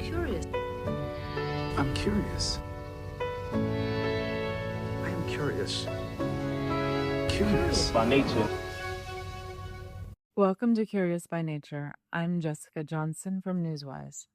curious. I'm curious. I am curious. Curious. By nature. Welcome to Curious by Nature. I'm Jessica Johnson from Newswise.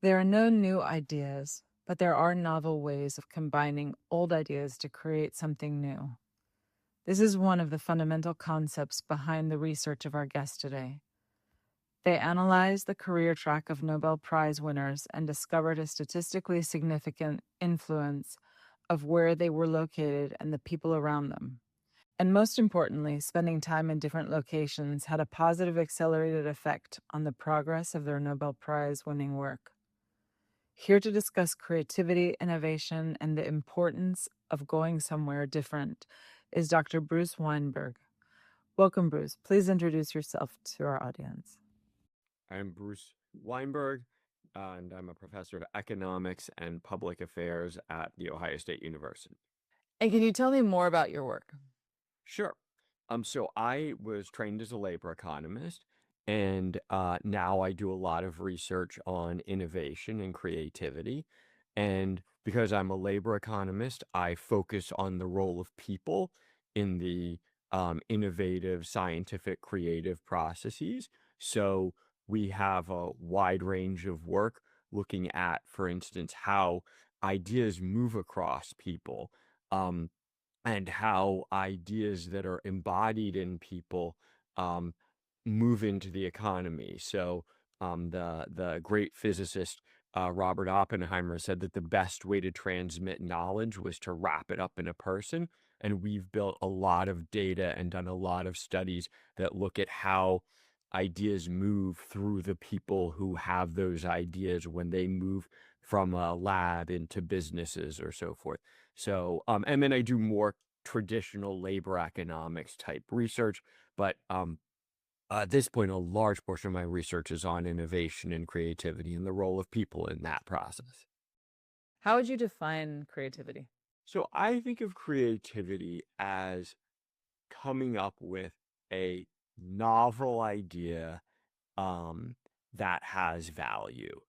There are no new ideas, but there are novel ways of combining old ideas to create something new. This is one of the fundamental concepts behind the research of our guest today. They analyzed the career track of Nobel Prize winners and discovered a statistically significant influence of where they were located and the people around them. And most importantly, spending time in different locations had a positive accelerated effect on the progress of their Nobel Prize winning work. Here to discuss creativity, innovation, and the importance of going somewhere different is Dr. Bruce Weinberg. Welcome, Bruce. Please introduce yourself to our audience. I'm Bruce Weinberg, and I'm a professor of economics and public affairs at The Ohio State University. And can you tell me more about your work? Sure. So I was trained as a labor economist, and now I do a lot of research on innovation and creativity. And because I'm a labor economist, I focus on the role of people in the innovative, scientific, creative processes. So we have a wide range of work looking at, for instance, how ideas move across people. And how ideas that are embodied in people move into the economy. So the great physicist Robert Oppenheimer said that the best way to transmit knowledge was to wrap it up in a person. And we've built a lot of data and done a lot of studies that look at how ideas move through the people who have those ideas when they move from a lab into businesses or so forth. So, and then I do more traditional labor economics type research, but at this point, a large portion of my research is on innovation and creativity and the role of people in that process. How would you define creativity? So I think of creativity as coming up with a novel idea that has value.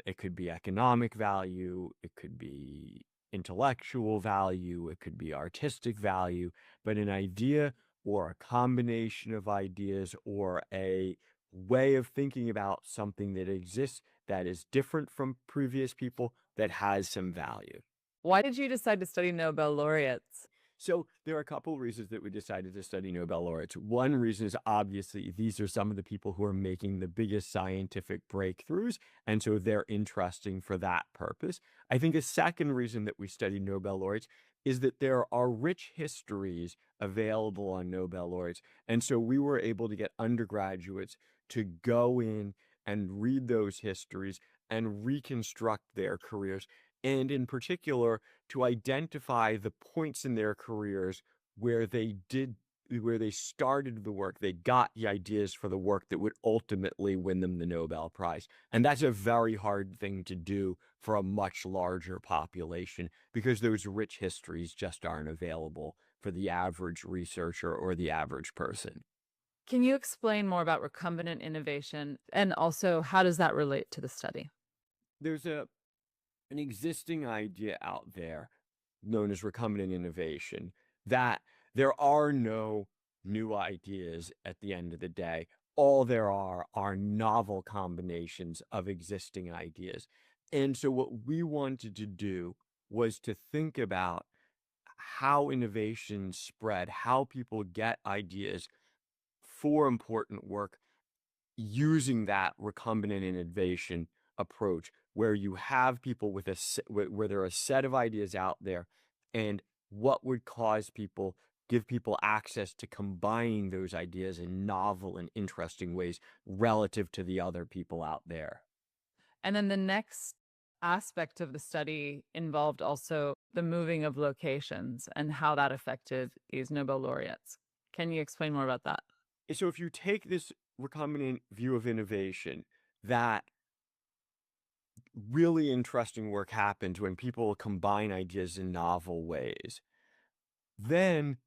It could be economic value, it could be intellectual value, it could be artistic value, but an idea or a combination of ideas or a way of thinking about something that exists that is different from previous people that has some value. Why did you decide to study Nobel laureates? So there are a couple of reasons that we decided to study Nobel laureates. One reason is obviously these are some of the people who are making the biggest scientific breakthroughs, and so they're interesting for that purpose. I think a second reason that we study Nobel laureates is that there are rich histories available on Nobel laureates, and so we were able to get undergraduates to go in and read those histories and reconstruct their careers, and in particular, to identify the points in their careers where they started the work, they got the ideas for the work that would ultimately win them the Nobel Prize. And that's a very hard thing to do for a much larger population because those rich histories just aren't available for the average researcher or the average person. Can you explain more about recombinant innovation and also how does that relate to the study? There's an existing idea out there known as recombinant innovation that there are no new ideas at the end of the day. All there are novel combinations of existing ideas. And so what we wanted to do was to think about how innovations spread, how people get ideas for important work using that recombinant innovation approach where you have people with where there are a set of ideas out there and what would give people access to combining those ideas in novel and interesting ways relative to the other people out there. And then the next aspect of the study involved also the moving of locations and how that affected these Nobel laureates. Can you explain more about that? So if you take this recombinant view of innovation, that really interesting work happens when people combine ideas in novel ways. Then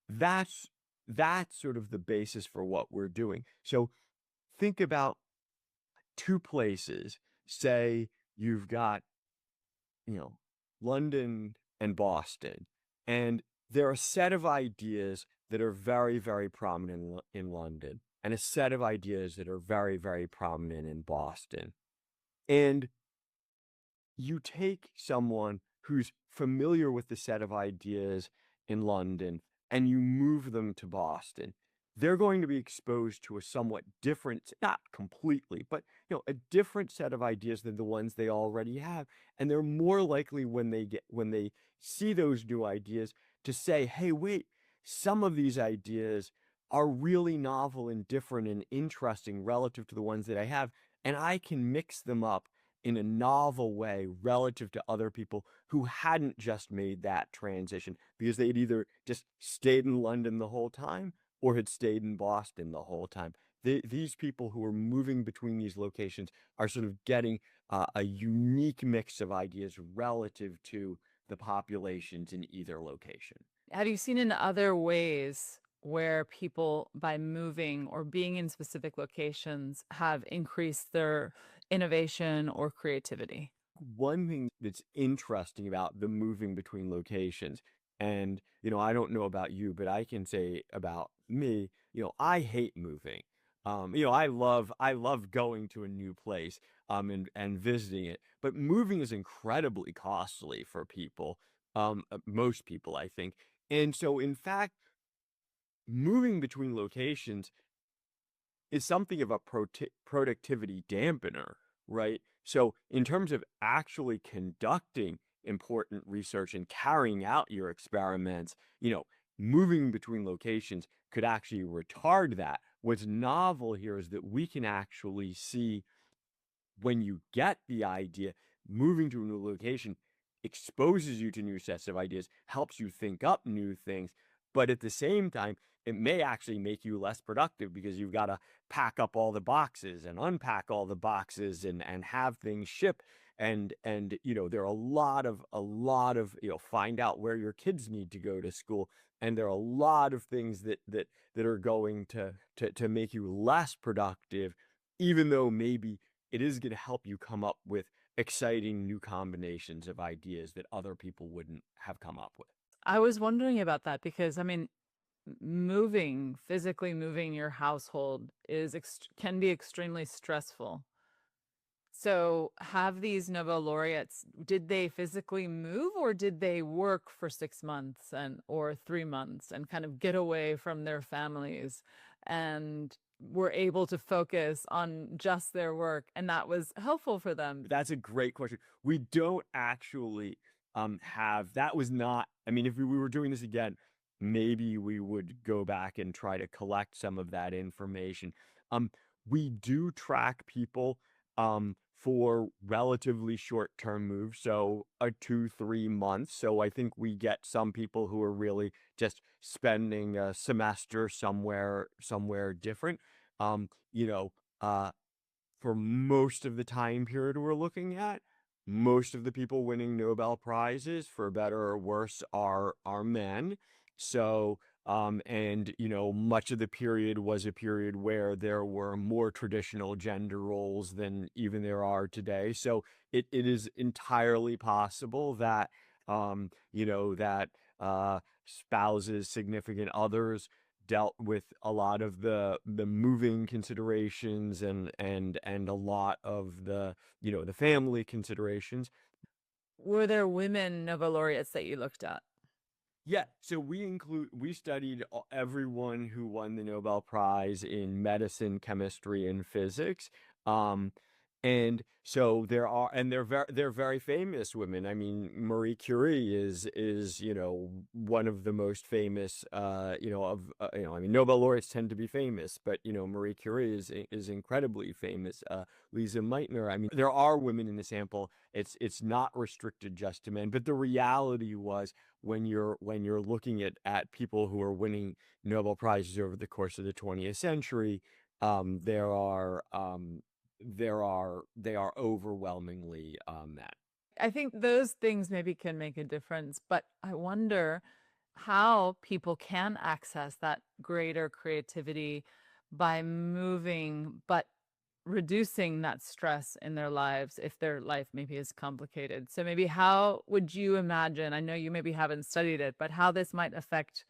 that's sort of the basis for what we're doing. So think about two places say you've got, you know, London and Boston, and there are a set of ideas that are very, very prominent in London, and a set of ideas that are very, very prominent in Boston. And you take someone who's familiar with the set of ideas in London and you move them to Boston, they're going to be exposed to a somewhat different, not completely, but a different set of ideas than the ones they already have. And they're more likely when they see those new ideas to say, hey, wait, some of these ideas are really novel and different and interesting relative to the ones that I have, and I can mix them up in a novel way relative to other people who hadn't just made that transition because they'd either just stayed in London the whole time or had stayed in Boston the whole time. These people who are moving between these locations are sort of getting a unique mix of ideas relative to the populations in either location. Have you seen in other ways where people, by moving or being in specific locations, have increased their innovation or creativity? One thing that's interesting about the moving between locations, and I don't know about you, but I can say about me, I hate moving. I love going to a new place, and visiting it, but moving is incredibly costly for people, most people, I think. And so, in fact, moving between locations is something of a productivity dampener, right? So, in terms of actually conducting important research and carrying out your experiments, moving between locations could actually retard that. What's novel here is that we can actually see when you get the idea, moving to a new location exposes you to new sets of ideas, helps you think up new things, but at the same time, it may actually make you less productive because you've got to pack up all the boxes and unpack all the boxes and have things ship. And there are a lot of find out where your kids need to go to school, and there are a lot of things that are going to make you less productive, even though maybe it is going to help you come up with exciting new combinations of ideas that other people wouldn't have come up with. I was wondering about that because, I mean, physically moving your household can be extremely stressful. So, have these Nobel laureates, did they physically move or did they work for 6 months or 3 months and kind of get away from their families and were able to focus on just their work and that was helpful for them? That's a great question. We don't actually have that. Was not, I mean, if we were doing this again, maybe we would go back and try to collect some of that information. Um, we do track people for relatively short-term moves, so a 2, 3 months. So I think we get some people who are really just spending a semester somewhere different. Um, you know, uh, for most of the time period we're looking at, most of the people winning Nobel Prizes, for better or worse, are men. So, and much of the period was a period where there were more traditional gender roles than even there are today. So it is entirely possible that that spouses, significant others dealt with a lot of the moving considerations and a lot of the family considerations. Were there women Nobel laureates that you looked at? Yeah, so we studied everyone who won the Nobel Prize in medicine, chemistry, and physics. Um, and so they're very famous women. I mean, Marie Curie is one of the most famous I mean, Nobel laureates tend to be famous, but Marie Curie is incredibly famous. Lisa Meitner. I mean, there are women in the sample. It's not restricted just to men, but the reality was when you're looking at people who are winning Nobel Prizes over the course of the 20th century, um, there are um, they are overwhelmingly men. I think those things maybe can make a difference, but I wonder how people can access that greater creativity by moving, but reducing that stress in their lives if their life maybe is complicated. So maybe how would you imagine, I know you maybe haven't studied it, but how this might affect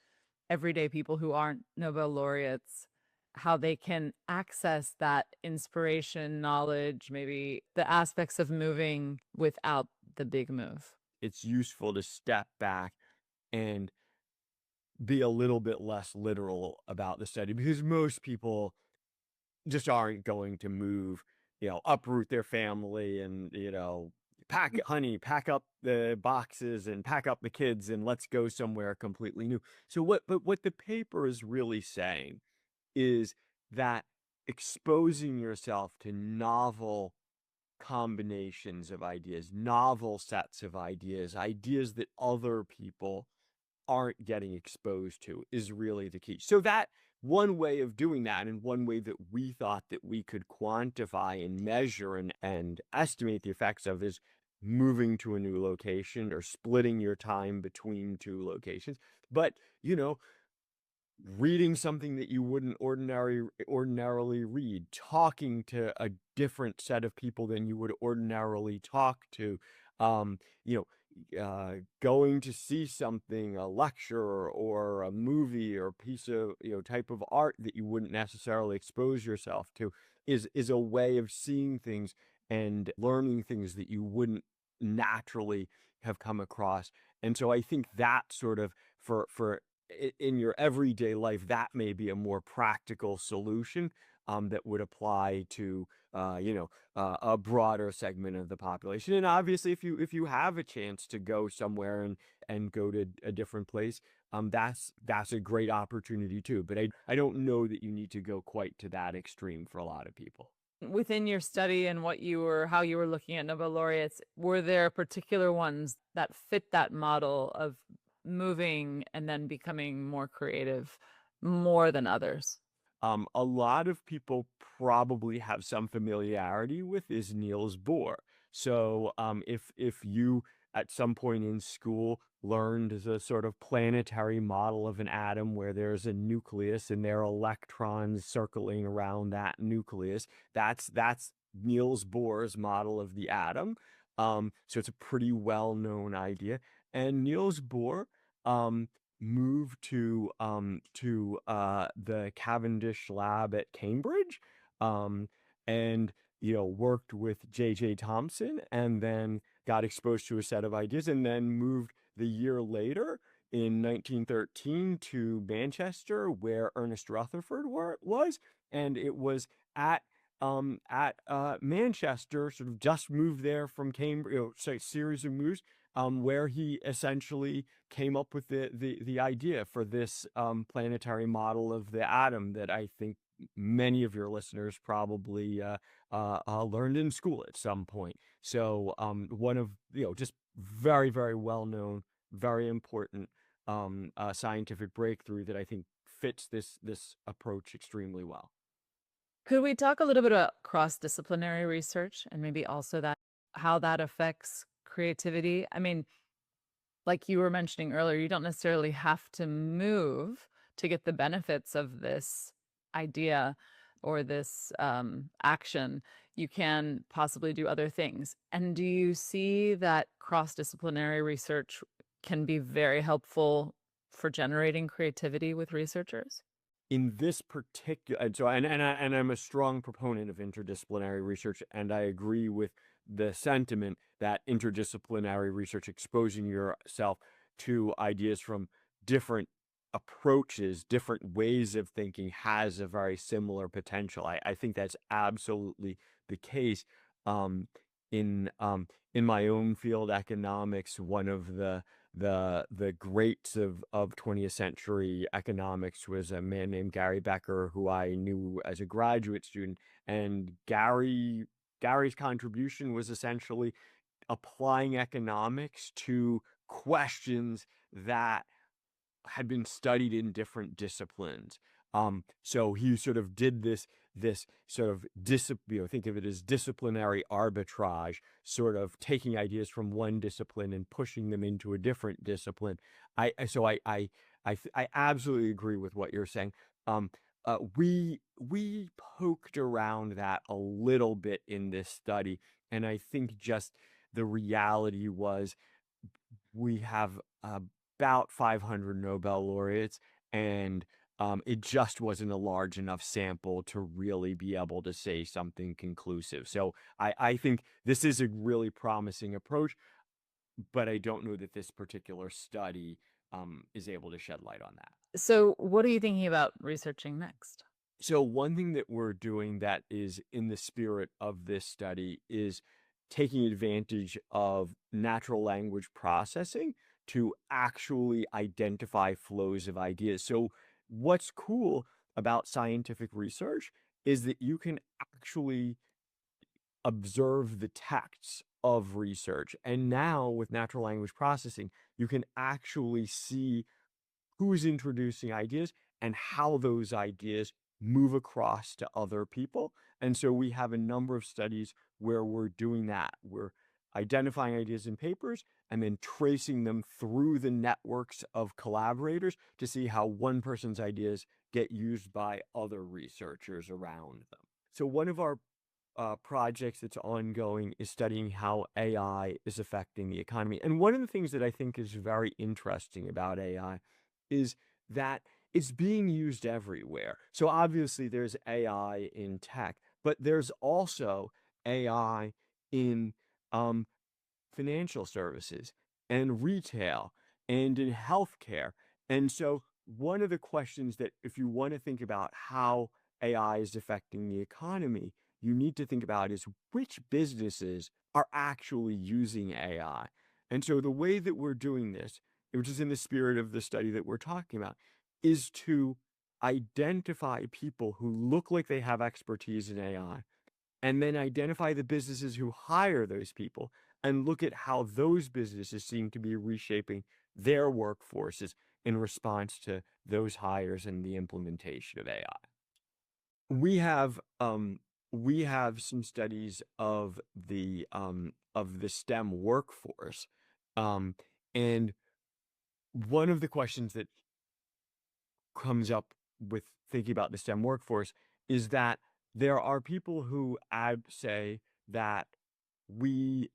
everyday people who aren't Nobel laureates, how they can access that inspiration, knowledge, maybe the aspects of moving without the big move. It's useful to step back and be a little bit less literal about the study, because most people just aren't going to move, uproot their family and, pack up the boxes and pack up the kids and let's go somewhere completely new. So what the paper is really saying is that exposing yourself to novel combinations of ideas, novel sets of ideas, ideas that other people aren't getting exposed to is really the key. So that one way of doing that, and one way that we thought that we could quantify and measure and estimate the effects of, is moving to a new location or splitting your time between two locations. But, reading something that you wouldn't ordinarily read, talking to a different set of people than you would ordinarily talk to, um, you going to see something, a lecture or a movie or piece of, type of art that you wouldn't necessarily expose yourself to, is a way of seeing things and learning things that you wouldn't naturally have come across. And so I think that sort of, for in your everyday life, that may be a more practical solution that would apply to a broader segment of the population. And obviously, if you have a chance to go somewhere and go to a different place, that's a great opportunity too. But I don't know that you need to go quite to that extreme for a lot of people. Within your study and how you were looking at Nobel laureates, were there particular ones that fit that model of moving and then becoming more creative more than others? A lot of people probably have some familiarity with is Niels Bohr. So if you at some point in school learned the sort of planetary model of an atom where there's a nucleus and there are electrons circling around that nucleus, that's Niels Bohr's model of the atom. So it's a pretty well-known idea. And Niels Bohr um, moved to the Cavendish lab at Cambridge, and worked with J.J. Thomson, and then got exposed to a set of ideas, and then moved the year later in 1913 to Manchester, where Ernest Rutherford was, and it was at Manchester, sort of just moved there from Cambridge, so series of moves, where he essentially came up with the idea for this planetary model of the atom that I think many of your listeners probably learned in school at some point. So one of just very, very well known, very important scientific breakthrough that I think fits this approach extremely well. Could we talk a little bit about cross-disciplinary research and maybe also how that affects creativity? I mean, like you were mentioning earlier, you don't necessarily have to move to get the benefits of this idea or this action. You can possibly do other things. And do you see that cross-disciplinary research can be very helpful for generating creativity with researchers? In this particular, and I'm a strong proponent of interdisciplinary research, and I agree with the sentiment that interdisciplinary research, exposing yourself to ideas from different approaches, different ways of thinking, has a very similar potential. I think that's absolutely the case. In my own field, economics, one of the greats of 20th century economics was a man named Gary Becker, who I knew as a graduate student. And Gary's contribution was essentially applying economics to questions that had been studied in different disciplines. So he sort of did this sort of think of it as disciplinary arbitrage, sort of taking ideas from one discipline and pushing them into a different discipline. I absolutely agree with what you're saying. we poked around that a little bit in this study, and I think just the reality was we have about 500 Nobel laureates, and it just wasn't a large enough sample to really be able to say something conclusive. So I think this is a really promising approach, but I don't know that this particular study is able to shed light on that. So, what are you thinking about researching next? So one thing that we're doing that is in the spirit of this study is taking advantage of natural language processing to actually identify flows of ideas. So what's cool about scientific research is that you can actually observe the texts of research. And now with natural language processing, you can actually see who's introducing ideas and how those ideas move across to other people. And so we have a number of studies where we're doing that. We're identifying ideas in papers and then tracing them through the networks of collaborators to see how one person's ideas get used by other researchers around them. So one of our projects that's ongoing is studying how AI is affecting the economy. And one of the things that I think is very interesting about AI is that it's being used everywhere. So obviously there's AI in tech, but there's also AI in financial services and retail and in healthcare. And so one of the questions that if you want to think about how AI is affecting the economy, you need to think about is which businesses are actually using AI. And so the way that we're doing this, which is in the spirit of the study that we're talking about, is to identify people who look like they have expertise in AI and then identify the businesses who hire those people and look at how those businesses seem to be reshaping their workforces in response to those hires and the implementation of AI. We have some studies of the STEM workforce, and one of the questions that comes up with thinking about the STEM workforce is that there are people who say that we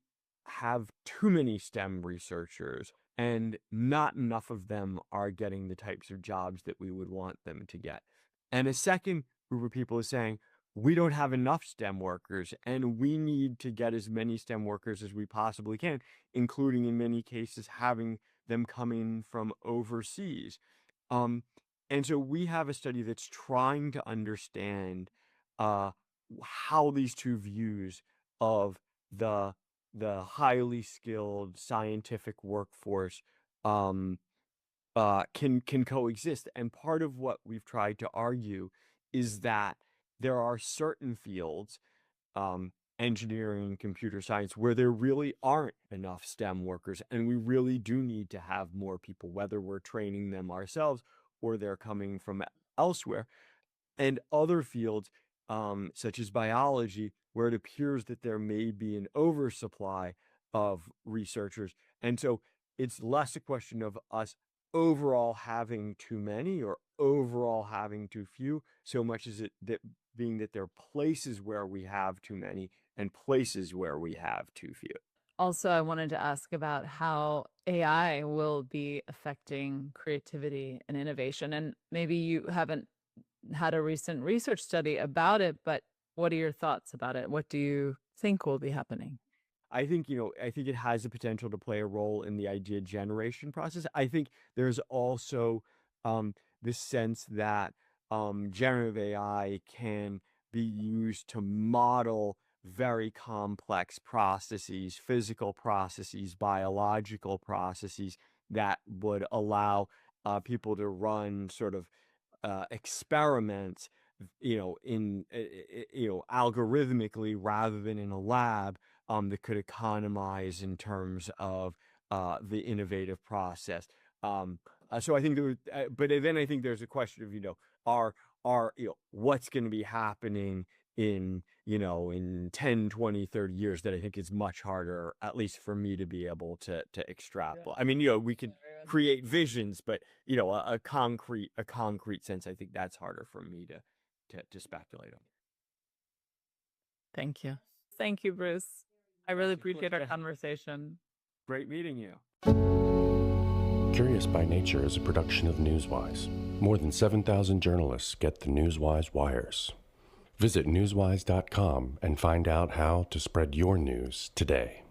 have too many STEM researchers and not enough of them are getting the types of jobs that we would want them to get. And a second group of people is saying we don't have enough STEM workers and we need to get as many STEM workers as we possibly can, including in many cases having them coming from overseas. Um, and so we have a study that's trying to understand how these two views of the highly skilled scientific workforce can coexist. And part of what we've tried to argue is that there are certain fields, engineering, computer science, where there really aren't enough STEM workers, and we really do need to have more people, whether we're training them ourselves or they're coming from elsewhere. And other fields, such as biology, where it appears that there may be an oversupply of researchers. And so it's less a question of us overall having too many or overall having too few, so much as it that being that there are places where we have too many and places where we have too few. Also, I wanted to ask about how AI will be affecting creativity and innovation. And maybe you haven't had a recent research study about it, but what are your thoughts about it? What do you think will be happening? I think, I think it has the potential to play a role in the idea generation process. I think there's also this sense that generative AI can be used to model very complex processes, physical processes, biological processes that would allow people to run sort of experiments, algorithmically rather than in a lab, that could economize in terms of the innovative process. So I think but then I think there's a question of, what's going to be happening in 10, 20, 30 years that I think is much harder, at least for me to be able to extrapolate. I mean, we could create visions, but a concrete sense, I think that's harder for me to speculate on. Thank you. Thank you, Bruce. I really Yes, of course. appreciate our conversation. Great meeting you. Curious by Nature is a production of Newswise. More than 7,000 journalists get the Newswise wires. Visit newswise.com and find out how to spread your news today.